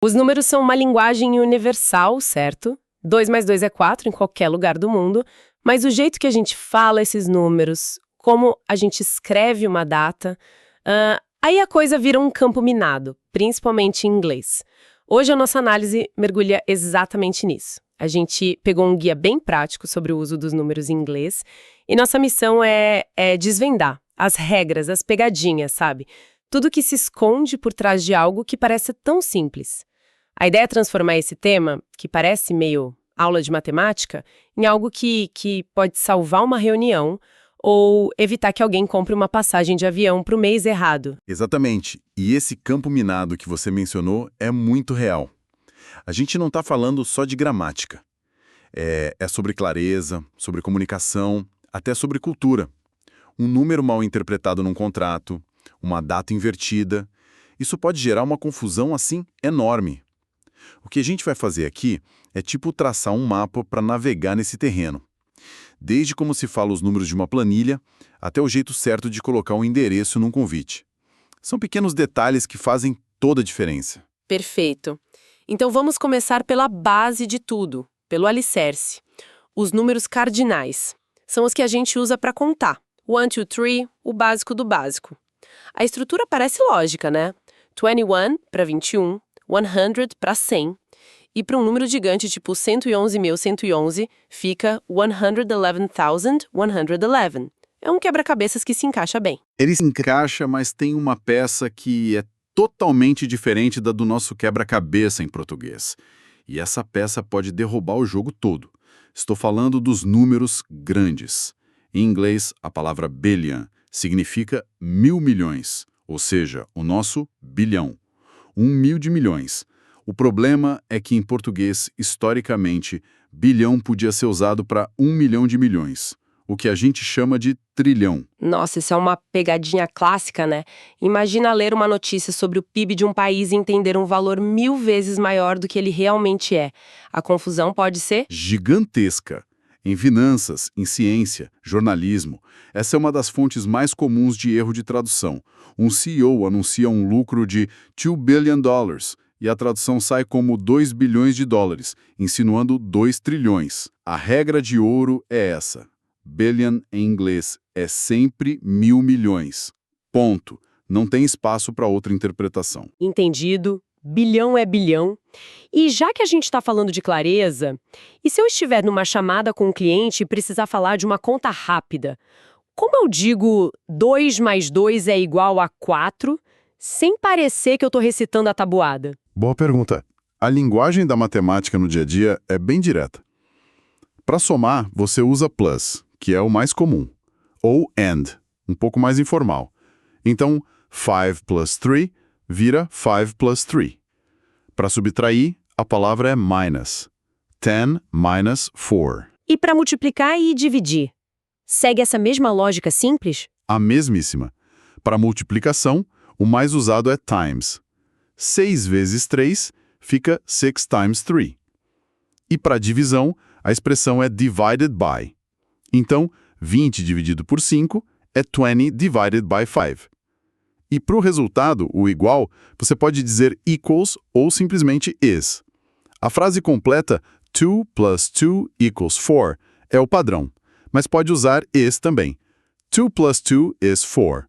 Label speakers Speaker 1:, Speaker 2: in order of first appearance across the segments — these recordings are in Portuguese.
Speaker 1: Os números são uma linguagem universal, certo? 2 mais 2 é 4 em qualquer lugar do mundo, mas o jeito que a gente fala esses números, como a gente escreve uma data, aí a coisa vira um campo minado, principalmente em inglês. Hoje a nossa análise mergulha exatamente nisso. A gente pegou um guia bem prático sobre o uso dos números em inglês e nossa missão é desvendar as regras, as pegadinhas, sabe? Tudo que se esconde por trás de algo que parece tão simples. A ideia é transformar esse tema, que parece meio aula de matemática, em algo que pode salvar uma reunião ou evitar que alguém compre uma passagem de avião para o mês errado.
Speaker 2: Exatamente. E esse campo minado que você mencionou é muito real. A gente não está falando só de gramática. É sobre clareza, sobre comunicação, até sobre cultura. Um número mal interpretado num contrato, uma data invertida. Isso pode gerar uma confusão, assim, enorme. O que a gente vai fazer aqui é tipo traçar um mapa para navegar nesse terreno. Desde como se fala os números de uma planilha, até o jeito certo de colocar um endereço num convite. São pequenos detalhes que fazem toda a diferença.
Speaker 1: Perfeito. Então vamos começar pela base de tudo, pelo alicerce. Os números cardinais. São os que a gente usa para contar. 1, 2, 3, o básico do básico. A estrutura parece lógica, né? 21 para 21, 100 para 100. E para um número gigante tipo 111.111, fica 111,111. É um quebra-cabeças que se encaixa bem.
Speaker 2: Ele se encaixa, mas tem uma peça que é totalmente diferente da do nosso quebra-cabeça em português. E essa peça pode derrubar o jogo todo. Estou falando dos números grandes. Em inglês, a palavra billion significa 1.000 milhões, ou seja, o nosso bilhão. 1.000 de milhões. O problema é que, em português, historicamente, bilhão podia ser usado para 1 milhão de milhões, o que a gente chama de trilhão.
Speaker 1: Nossa, isso é uma pegadinha clássica, né? Imagina ler uma notícia sobre o PIB de um país e entender um valor 1000 vezes maior do que ele realmente é. A confusão pode ser
Speaker 2: Gigantesca. Em finanças, em ciência, jornalismo, essa é uma das fontes mais comuns de erro de tradução. Um CEO anuncia um lucro de $2 billion e a tradução sai como 2 bilhões de dólares, insinuando 2 trilhões. A regra de ouro é essa. Billion em inglês é sempre 1.000 milhões. Ponto. Não tem espaço para outra interpretação.
Speaker 1: entendido, bilhão é bilhão. E já que a gente está falando de clareza, e se eu estiver numa chamada com um cliente e precisar falar de uma conta rápida, como eu digo 2 mais 2 é igual a 4, sem parecer que eu estou recitando a tabuada?
Speaker 2: Boa pergunta. A linguagem da matemática no dia a dia é bem direta. Para somar, você usa plus, que é o mais comum, ou and, um pouco mais informal. Então, 5 plus 3 vira 5 plus 3. Para subtrair, a palavra é minus. 10 minus 4.
Speaker 1: E para multiplicar e dividir? Segue essa mesma lógica simples?
Speaker 2: A mesmíssima. Para multiplicação, o mais usado é times. 6 vezes 3 fica 6 times 3. E para divisão, a expressão é divided by. Então, 20 dividido por 5 é 20 divided by 5. E para o resultado, o igual, você pode dizer equals ou simplesmente is. A frase completa 2 plus 2 equals 4 é o padrão, mas pode usar is também. 2 plus 2 is 4.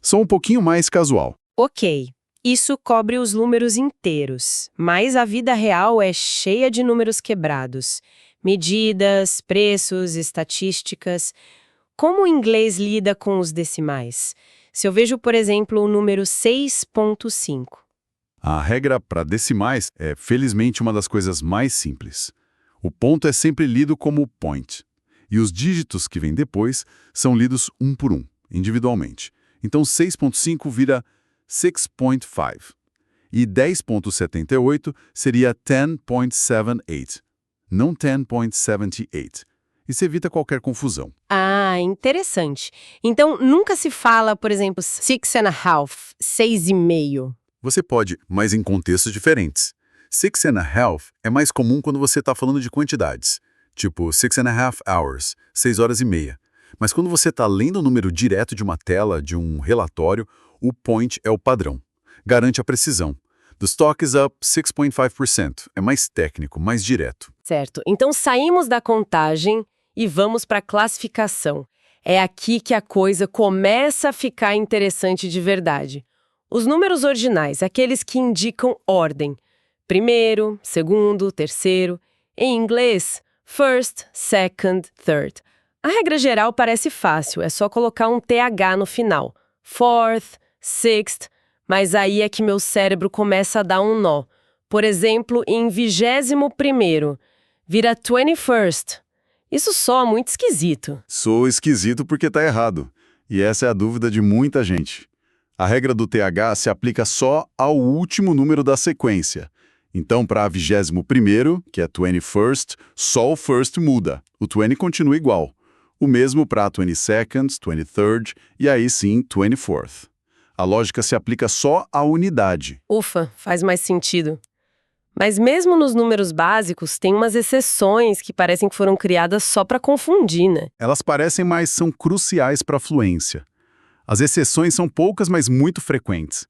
Speaker 2: Sou um pouquinho mais casual.
Speaker 1: Ok, isso cobre os números inteiros, mas a vida real é cheia de números quebrados. Medidas, preços, estatísticas. Como o inglês lida com os decimais? Se eu vejo, por exemplo, o número 6,5.
Speaker 2: A regra para decimais é, felizmente, uma das coisas mais simples. O ponto é sempre lido como point, e os dígitos que vêm depois são lidos um por um, individualmente. Então, 6,5 vira 6.5, e 10,78 seria 10.78, não 10.78. Isso evita qualquer confusão.
Speaker 1: Ah, interessante. Então, nunca se fala, por exemplo, 6,5, 6,5.
Speaker 2: Você pode, mas em contextos diferentes. 6.5 é mais comum quando você está falando de quantidades, tipo 6.5 hours, 6 horas e meia. Mas quando você está lendo o número direto de uma tela, de um relatório, o point é o padrão. Garante a precisão. The stock is up 6.5%. É mais técnico, mais direto.
Speaker 1: Certo. Então saímos da contagem e vamos para a classificação. É aqui que a coisa começa a ficar interessante de verdade. Os números ordinais, aqueles que indicam ordem. Primeiro, segundo, terceiro. Em inglês, first, second, third. A regra geral parece fácil, é só colocar um TH no final. Fourth, sixth, mas aí é que meu cérebro começa a dar um nó. Por exemplo, em 21º, vira 21st. Isso soa muito esquisito.
Speaker 2: Sou esquisito porque tá errado. E essa é a dúvida de muita gente. A regra do TH se aplica só ao último número da sequência. Então, para a 21º, que é 21st, só o first muda. O 20 continua igual. O mesmo para a 22nd, 23rd e aí sim 24th. A lógica se aplica só à unidade.
Speaker 1: Ufa, faz mais sentido. Mas mesmo nos números básicos, tem umas exceções que parecem que foram criadas só para confundir, né?
Speaker 2: Elas parecem, mas são cruciais para a fluência. As exceções são poucas, mas muito frequentes.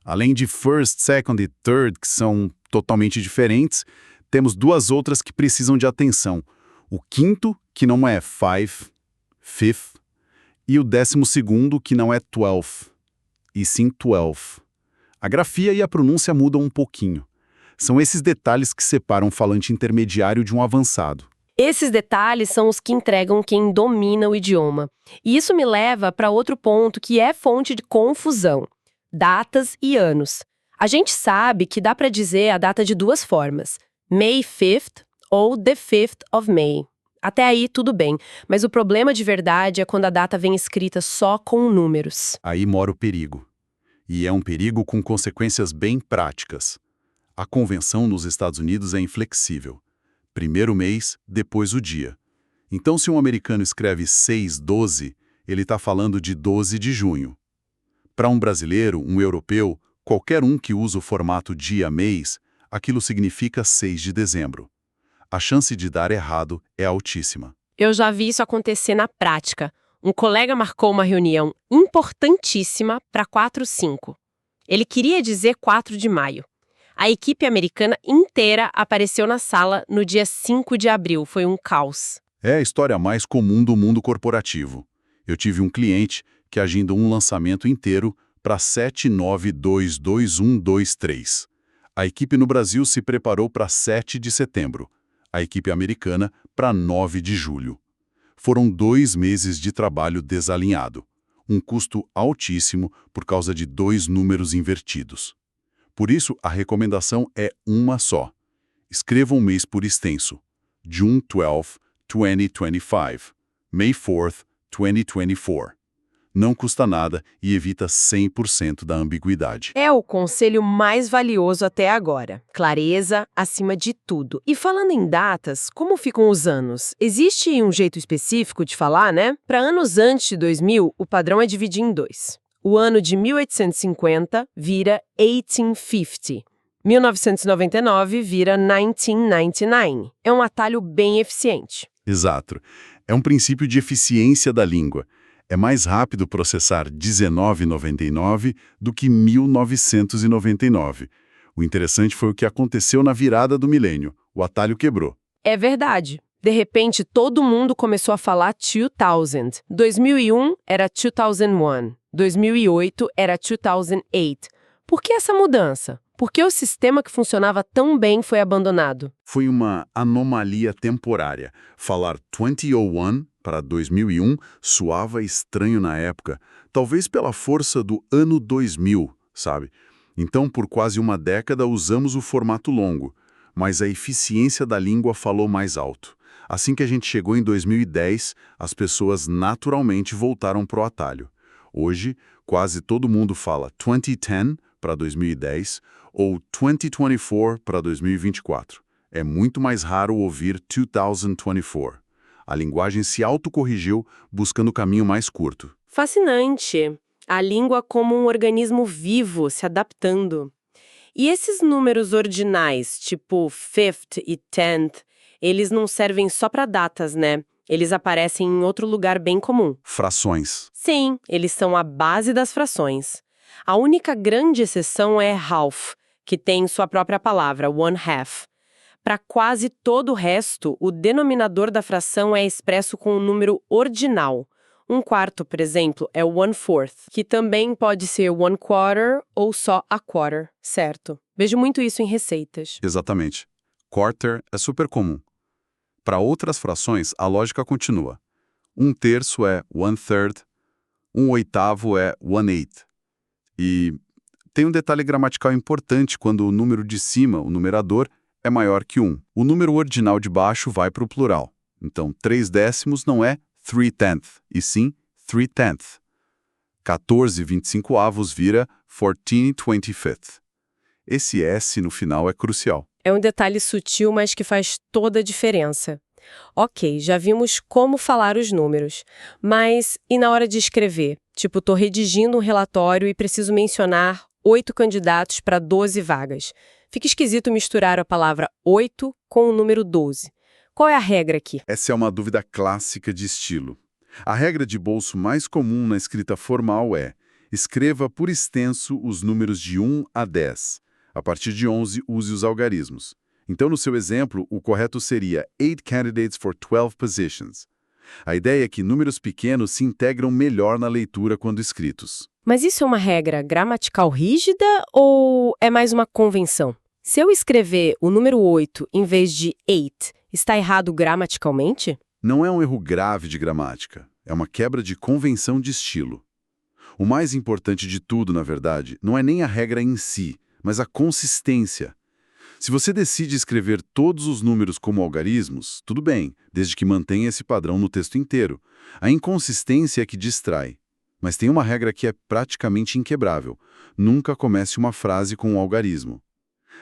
Speaker 2: Além de first, second e third, que são totalmente diferentes, temos duas outras que precisam de atenção. O quinto, que não é five, fifth, e o 12º, que não é 12th, e sim 12. A grafia e a pronúncia mudam um pouquinho. São esses detalhes que separam um falante intermediário de um avançado.
Speaker 1: Esses detalhes são os que entregam quem domina o idioma. E isso me leva para outro ponto que é fonte de confusão: datas e anos. A gente sabe que dá para dizer a data de duas formas: May 5th ou The 5th of May. Até aí tudo bem, mas o problema de verdade é quando a data vem escrita só com números.
Speaker 2: Aí mora o perigo. E é um perigo com consequências bem práticas. A convenção nos Estados Unidos é inflexível. Primeiro mês, depois o dia. Então, se um americano escreve 6/12, ele está falando de 12 de junho. Para um brasileiro, um europeu, qualquer um que usa o formato dia-mês, aquilo significa 6 de dezembro. A chance de dar errado é altíssima.
Speaker 1: Eu já vi isso acontecer na prática. Um colega marcou uma reunião importantíssima para 4/5. Ele queria dizer 4 de maio. A equipe americana inteira apareceu na sala no dia 5 de abril. Foi um caos.
Speaker 2: É a história mais comum do mundo corporativo. Eu tive um cliente que agindo um lançamento inteiro para 7/9/2/21/23. A equipe no Brasil se preparou para 7 de setembro. A equipe americana para 9 de julho. Foram 2 meses de trabalho desalinhado. Um custo altíssimo por causa de 2 números invertidos. Por isso, a recomendação é uma só. Escreva um mês por extenso. June 12, 2025. May 4th, 2024. Não custa nada e evita 100% da ambiguidade.
Speaker 1: É o conselho mais valioso até agora. Clareza acima de tudo. E falando em datas, como ficam os anos? Existe um jeito específico de falar, né? Para anos antes de 2000, o padrão é dividir em 2. O ano de 1850 vira 1850. 1999 vira 1999. É um atalho bem eficiente.
Speaker 2: Exato. É um princípio de eficiência da língua. É mais rápido processar 1999 do que 1999. O interessante foi o que aconteceu na virada do milênio. O atalho quebrou.
Speaker 1: É verdade. De repente, todo mundo começou a falar 2000. 2001 era 2001. 2008 era 2008. Por que essa mudança? Por que o sistema que funcionava tão bem foi abandonado?
Speaker 2: Foi uma anomalia temporária. Falar 2001 para 2001 soava estranho na época, talvez pela força do ano 2000, sabe? Então, por quase uma década, usamos o formato longo, mas a eficiência da língua falou mais alto. Assim que a gente chegou em 2010, as pessoas naturalmente voltaram para o atalho. Hoje, quase todo mundo fala 2010 para 2010 ou 2024 para 2024. É muito mais raro ouvir 2024. A linguagem se autocorrigiu buscando o caminho mais curto.
Speaker 1: Fascinante. A língua como um organismo vivo, se adaptando. E esses números ordinais, tipo 5th e 10th, eles não servem só para datas, né? Eles aparecem em outro lugar bem comum.
Speaker 2: Frações.
Speaker 1: Sim, eles são a base das frações. A única grande exceção é half, que tem sua própria palavra, one half. Para quase todo o resto, o denominador da fração é expresso com o número ordinal. Um quarto, por exemplo, é one fourth, que também pode ser one quarter ou só a quarter, certo? Vejo muito isso em receitas.
Speaker 2: Exatamente. Quarter é super comum. Para outras frações, a lógica continua. Um terço é one third, um oitavo é one eighth. E tem um detalhe gramatical importante quando o número de cima, o numerador, é maior que 1. O número ordinal de baixo vai para o plural. Então, 3 décimos não é 3/10, e sim 3/10. 14/25 vira 14/25. Esse S no final é crucial.
Speaker 1: É um detalhe sutil, mas que faz toda a diferença. Ok, já vimos como falar os números, mas e na hora de escrever? Tipo, estou redigindo um relatório e preciso mencionar 8 candidatos para 12 vagas. Fica esquisito misturar a palavra 8 com o número 12. Qual é a regra aqui?
Speaker 2: Essa é uma dúvida clássica de estilo. A regra de bolso mais comum na escrita formal é: escreva por extenso os números de 1 a 10. A partir de 11, use os algarismos. Então, no seu exemplo, o correto seria 8 candidates for 12 positions. A ideia é que números pequenos se integram melhor na leitura quando escritos.
Speaker 1: Mas isso é uma regra gramatical rígida ou é mais uma convenção? Se eu escrever o número 8 em vez de 8, está errado gramaticalmente?
Speaker 2: Não é um erro grave de gramática, é uma quebra de convenção de estilo. O mais importante de tudo, na verdade, não é nem a regra em si, mas a consistência. Se você decide escrever todos os números como algarismos, tudo bem, desde que mantenha esse padrão no texto inteiro. A inconsistência é que distrai. Mas tem uma regra que é praticamente inquebrável. Nunca comece uma frase com um algarismo.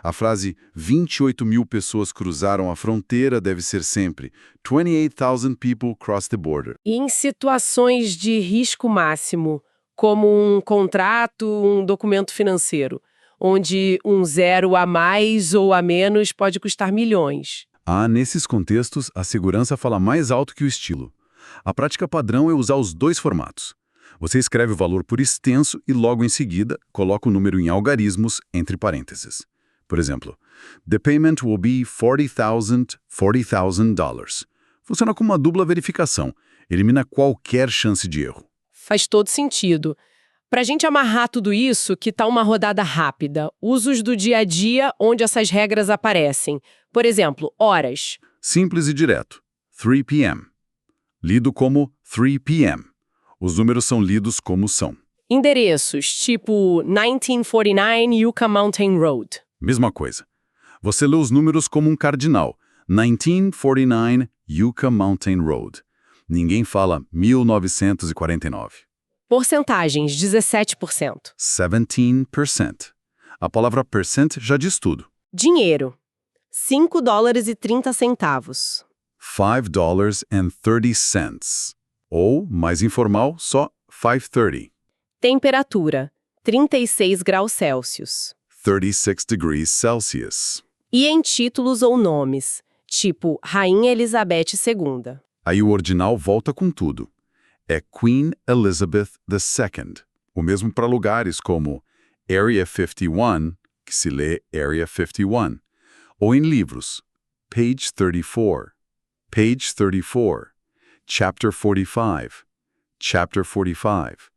Speaker 2: A frase 28 mil pessoas cruzaram a fronteira deve ser sempre 28,000 people crossed the border.
Speaker 1: E em situações de risco máximo, como um contrato, um documento financeiro, onde um zero a mais ou a menos pode custar milhões.
Speaker 2: Nesses contextos, a segurança fala mais alto que o estilo. A prática padrão é usar os dois formatos. Você escreve o valor por extenso e logo em seguida coloca o número em algarismos entre parênteses. Por exemplo, the payment will be $40,000. Funciona como uma dupla verificação. Elimina qualquer chance de erro.
Speaker 1: Faz todo sentido. Para a gente amarrar tudo isso, que tal uma rodada rápida? Usos do dia a dia onde essas regras aparecem. Por exemplo, horas.
Speaker 2: Simples e direto. 3 p.m. Lido como 3 p.m. Os números são lidos como são.
Speaker 1: Endereços, tipo 1949 Yucca Mountain Road.
Speaker 2: Mesma coisa. Você lê os números como um cardinal. 1949 Yucca Mountain Road. Ninguém fala 1949.
Speaker 1: Porcentagens, 17%.
Speaker 2: 17%. A palavra percent já diz tudo.
Speaker 1: Dinheiro, $5,30.
Speaker 2: $5.30. Ou, mais informal, só 530.
Speaker 1: Temperatura, 36 graus Celsius.
Speaker 2: 36 degrees Celsius.
Speaker 1: E em títulos ou nomes, tipo Rainha Elizabeth II.
Speaker 2: Aí o ordinal volta com tudo. É Queen Elizabeth II. O mesmo para lugares como Area 51, que se lê Area 51. Ou em livros, Page 34, Page 34, Chapter 45, Chapter 45,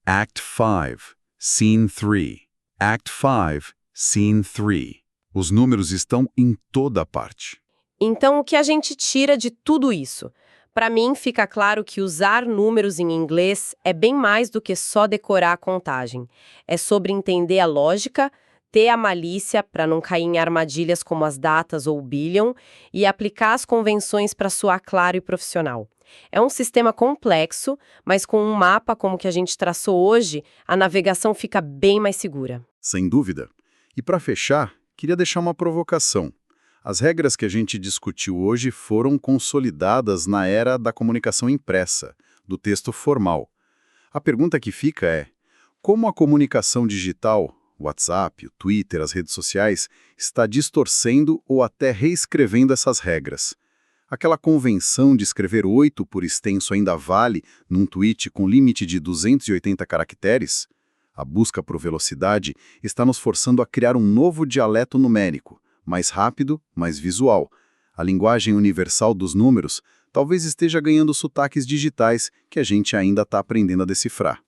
Speaker 2: Act 5, Scene 3, Act 5, Scene 3. Os números estão em toda parte.
Speaker 1: Então, o que a gente tira de tudo isso? Para mim, fica claro que usar números em inglês é bem mais do que só decorar a contagem. É sobre entender a lógica, ter a malícia para não cair em armadilhas como as datas ou o billion e aplicar as convenções para soar claro e profissional. É um sistema complexo, mas com um mapa como o que a gente traçou hoje, a navegação fica bem mais segura.
Speaker 2: Sem dúvida. E para fechar, queria deixar uma provocação. As regras que a gente discutiu hoje foram consolidadas na era da comunicação impressa, do texto formal. A pergunta que fica é: como a comunicação digital, o WhatsApp, o Twitter, as redes sociais, está distorcendo ou até reescrevendo essas regras? Aquela convenção de escrever 8 por extenso ainda vale num tweet com limite de 280 caracteres? A busca por velocidade está nos forçando a criar um novo dialeto numérico, mais rápido, mais visual. A linguagem universal dos números talvez esteja ganhando sotaques digitais que a gente ainda está aprendendo a decifrar.